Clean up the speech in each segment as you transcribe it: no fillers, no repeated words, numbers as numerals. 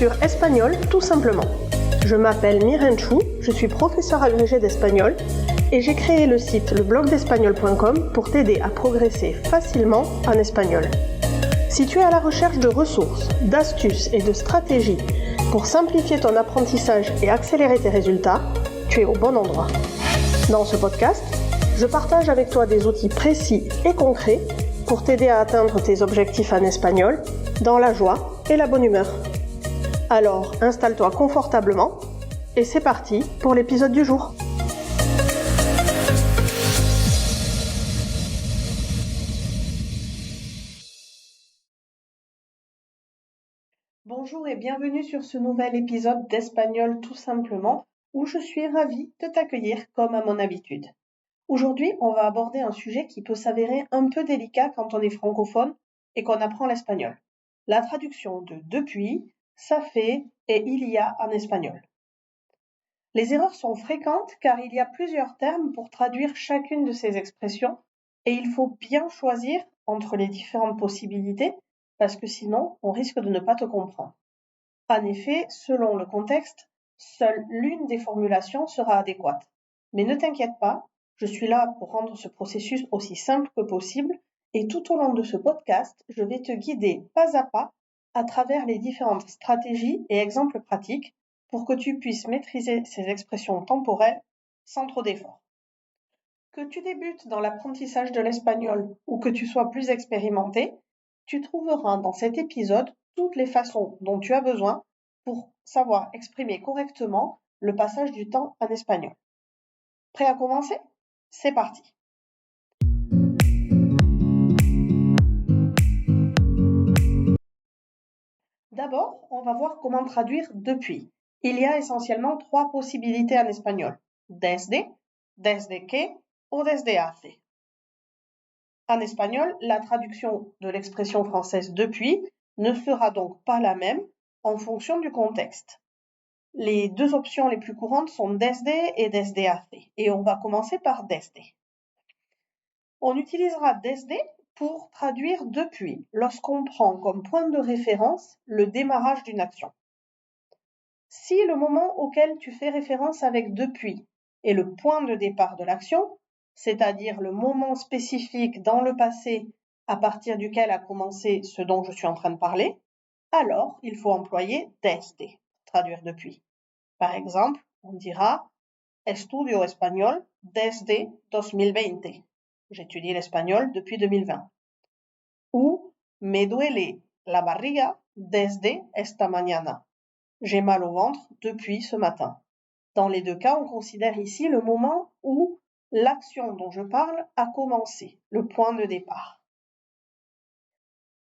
sur Espagnol tout simplement. Je m'appelle Miren Chou, je suis professeure agrégée d'espagnol et j'ai créé le site leblogdespagnol.com pour t'aider à progresser facilement en espagnol. Si tu es à la recherche de ressources, d'astuces et de stratégies pour simplifier ton apprentissage et accélérer tes résultats, tu es au bon endroit. Dans ce podcast, je partage avec toi des outils précis et concrets pour t'aider à atteindre tes objectifs en espagnol dans la joie et la bonne humeur. Alors, installe-toi confortablement et c'est parti pour l'épisode du jour. Bonjour et bienvenue sur ce nouvel épisode d'Espagnol tout simplement où je suis ravie de t'accueillir comme à mon habitude. Aujourd'hui, on va aborder un sujet qui peut s'avérer un peu délicat quand on est francophone et qu'on apprend l'espagnol. La traduction de depuis, ça fait et il y a en espagnol. Les erreurs sont fréquentes car il y a plusieurs termes pour traduire chacune de ces expressions et il faut bien choisir entre les différentes possibilités parce que sinon on risque de ne pas te comprendre. En effet, selon le contexte, seule l'une des formulations sera adéquate. Mais ne t'inquiète pas, je suis là pour rendre ce processus aussi simple que possible et tout au long de ce podcast, je vais te guider pas à travers les différentes stratégies et exemples pratiques pour que tu puisses maîtriser ces expressions temporelles sans trop d'efforts. Que tu débutes dans l'apprentissage de l'espagnol ou que tu sois plus expérimenté, tu trouveras dans cet épisode toutes les façons dont tu as besoin pour savoir exprimer correctement le passage du temps en espagnol. Prêt à commencer ? C'est parti. D'abord, on va voir comment traduire depuis. Il y a essentiellement 3 possibilités en espagnol. Desde, desde que ou desde hace. En espagnol, la traduction de l'expression française depuis ne sera donc pas la même en fonction du contexte. Les 2 options les plus courantes sont desde et desde hace, et on va commencer par desde. On utilisera desde pour traduire depuis, lorsqu'on prend comme point de référence le démarrage d'une action. Si le moment auquel tu fais référence avec depuis est le point de départ de l'action, c'est-à-dire le moment spécifique dans le passé à partir duquel a commencé ce dont je suis en train de parler, alors il faut employer desde, traduire depuis. Par exemple, on dira Estudio español desde 2020. J'étudie l'espagnol depuis 2020. Ou Me duele la barriga desde esta mañana. J'ai mal au ventre depuis ce matin. Dans les 2 cas, on considère ici le moment où l'action dont je parle a commencé, le point de départ.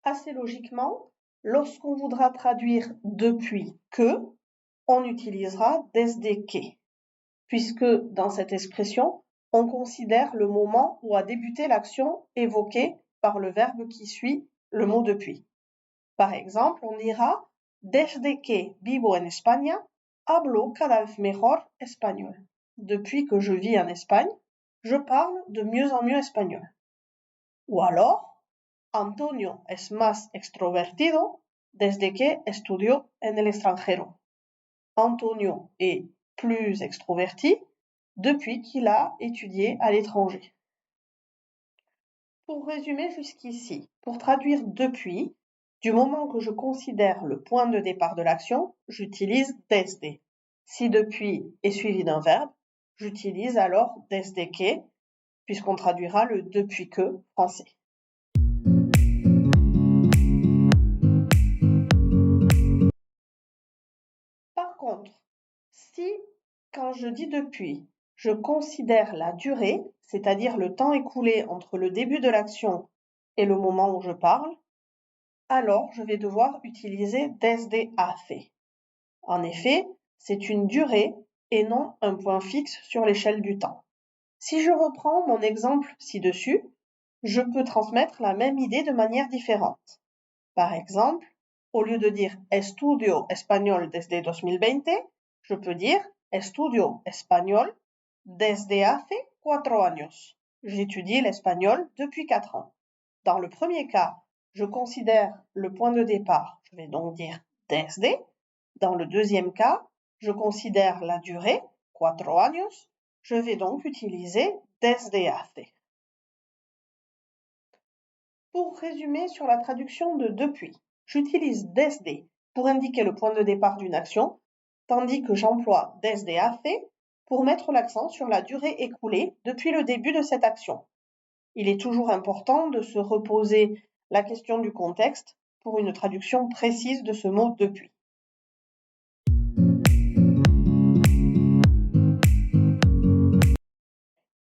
Assez logiquement, lorsqu'on voudra traduire depuis que, on utilisera desde que, puisque dans cette expression, on considère le moment où a débuté l'action évoquée par le verbe qui suit le mot depuis. Par exemple, on dira Desde que vivo en España, hablo cada vez mejor español. Depuis que je vis en Espagne, je parle de mieux en mieux espagnol. Ou alors, Antonio es más extrovertido desde que estudió en el extranjero. Antonio est plus extroverti depuis qu'il a étudié à l'étranger. Pour résumer jusqu'ici, pour traduire depuis, du moment que je considère le point de départ de l'action, j'utilise desde. Si depuis est suivi d'un verbe, j'utilise alors desde que, puisqu'on traduira le depuis que français. Par contre, si, quand je dis depuis, je considère la durée, c'est-à-dire le temps écoulé entre le début de l'action et le moment où je parle, alors je vais devoir utiliser desde hace. En effet, c'est une durée et non un point fixe sur l'échelle du temps. Si je reprends mon exemple ci-dessus, je peux transmettre la même idée de manière différente. Par exemple, au lieu de dire Estudio español desde 2020, je peux dire Estudio español desde hace 4 años. J'étudie l'espagnol depuis 4 ans. Dans le premier cas, je considère le point de départ, je vais donc dire desde. Dans le deuxième cas, je considère la durée, 4 años, je vais donc utiliser desde hace. Pour résumer sur la traduction de depuis, j'utilise desde pour indiquer le point de départ d'une action, tandis que j'emploie desde hace pour mettre l'accent sur la durée écoulée depuis le début de cette action. Il est toujours important de se reposer la question du contexte pour une traduction précise de ce mot depuis.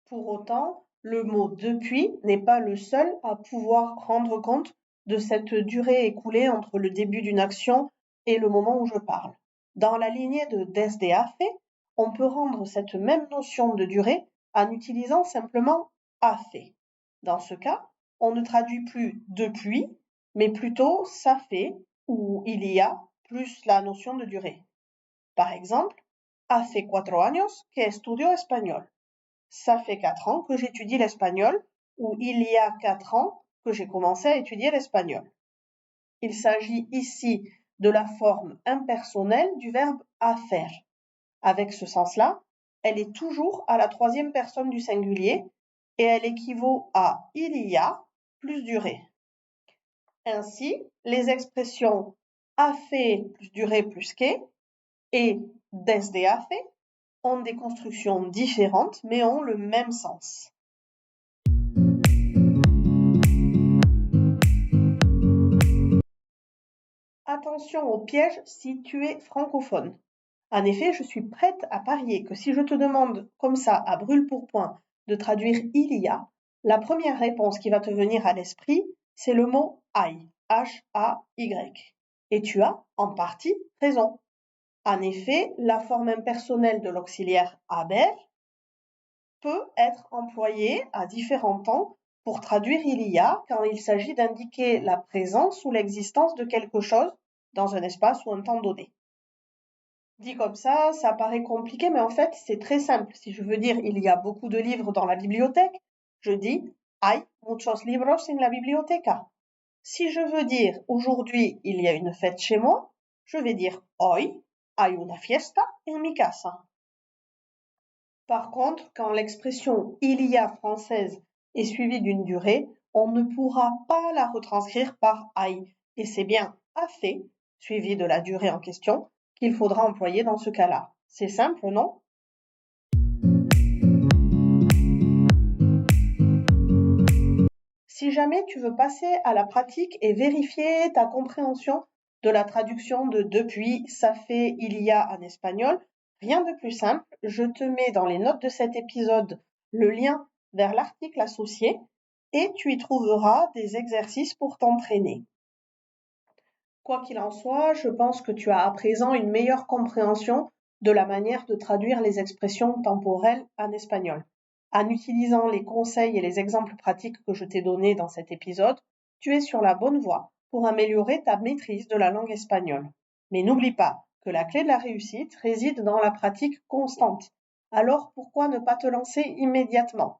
Pour autant, le mot depuis n'est pas le seul à pouvoir rendre compte de cette durée écoulée entre le début d'une action et le moment où je parle. Dans la lignée de desde hace, on peut rendre cette même notion de durée en utilisant simplement hace. Dans ce cas, on ne traduit plus depuis, mais plutôt ça fait ou il y a plus la notion de durée. Par exemple, hace 4 años que estudio español. Ça fait 4 ans que j'étudie l'espagnol ou il y a 4 ans que j'ai commencé à étudier l'espagnol. Il s'agit ici de la forme impersonnelle du verbe hacer. Avec ce sens-là, elle est toujours à la troisième personne du singulier et elle équivaut à il y a plus durée. Ainsi, les expressions hace plus durée plus que et desde hace ont des constructions différentes mais ont le même sens. Attention au piège si tu es francophone. En effet, je suis prête à parier que si je te demande comme ça à brûle-pourpoint de traduire il y a, la première réponse qui va te venir à l'esprit, c'est le mot hay, H-A-Y. Et tu as en partie raison. En effet, la forme impersonnelle de l'auxiliaire haber peut être employée à différents temps pour traduire il y a quand il s'agit d'indiquer la présence ou l'existence de quelque chose dans un espace ou un temps donné. Dit comme ça paraît compliqué, mais en fait, c'est très simple. Si je veux dire il y a beaucoup de livres dans la bibliothèque, je dis hay muchos libros en la biblioteca. Si je veux dire aujourd'hui il y a une fête chez moi, je vais dire hoy hay una fiesta en mi casa. Par contre, quand l'expression il y a française est suivie d'une durée, on ne pourra pas la retranscrire par hay. Et c'est bien hace, suivi de la durée en question, qu'il faudra employer dans ce cas-là. C'est simple, non? Si jamais tu veux passer à la pratique et vérifier ta compréhension de la traduction de depuis, ça fait, il y a en espagnol, rien de plus simple, je te mets dans les notes de cet épisode le lien vers l'article associé et tu y trouveras des exercices pour t'entraîner. Quoi qu'il en soit, je pense que tu as à présent une meilleure compréhension de la manière de traduire les expressions temporelles en espagnol. En utilisant les conseils et les exemples pratiques que je t'ai donnés dans cet épisode, tu es sur la bonne voie pour améliorer ta maîtrise de la langue espagnole. Mais n'oublie pas que la clé de la réussite réside dans la pratique constante. Alors pourquoi ne pas te lancer immédiatement?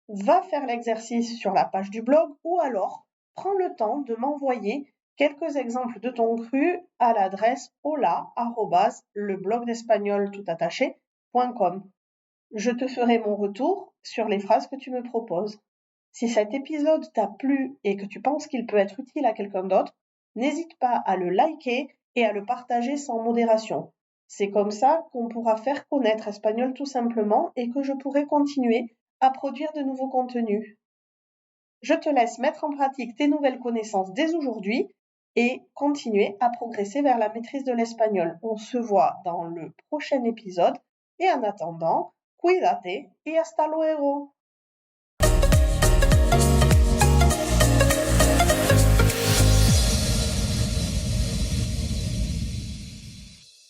Va faire l'exercice sur la page du blog ou alors prends le temps de m'envoyer quelques exemples de ton cru à l'adresse hola@leblogdespagnol.com. Je te ferai mon retour sur les phrases que tu me proposes. Si cet épisode t'a plu et que tu penses qu'il peut être utile à quelqu'un d'autre, n'hésite pas à le liker et à le partager sans modération. C'est comme ça qu'on pourra faire connaître Espagnol tout simplement et que je pourrai continuer à produire de nouveaux contenus. Je te laisse mettre en pratique tes nouvelles connaissances dès aujourd'hui et continuer à progresser vers la maîtrise de l'espagnol. On se voit dans le prochain épisode et en attendant, cuídate y hasta luego.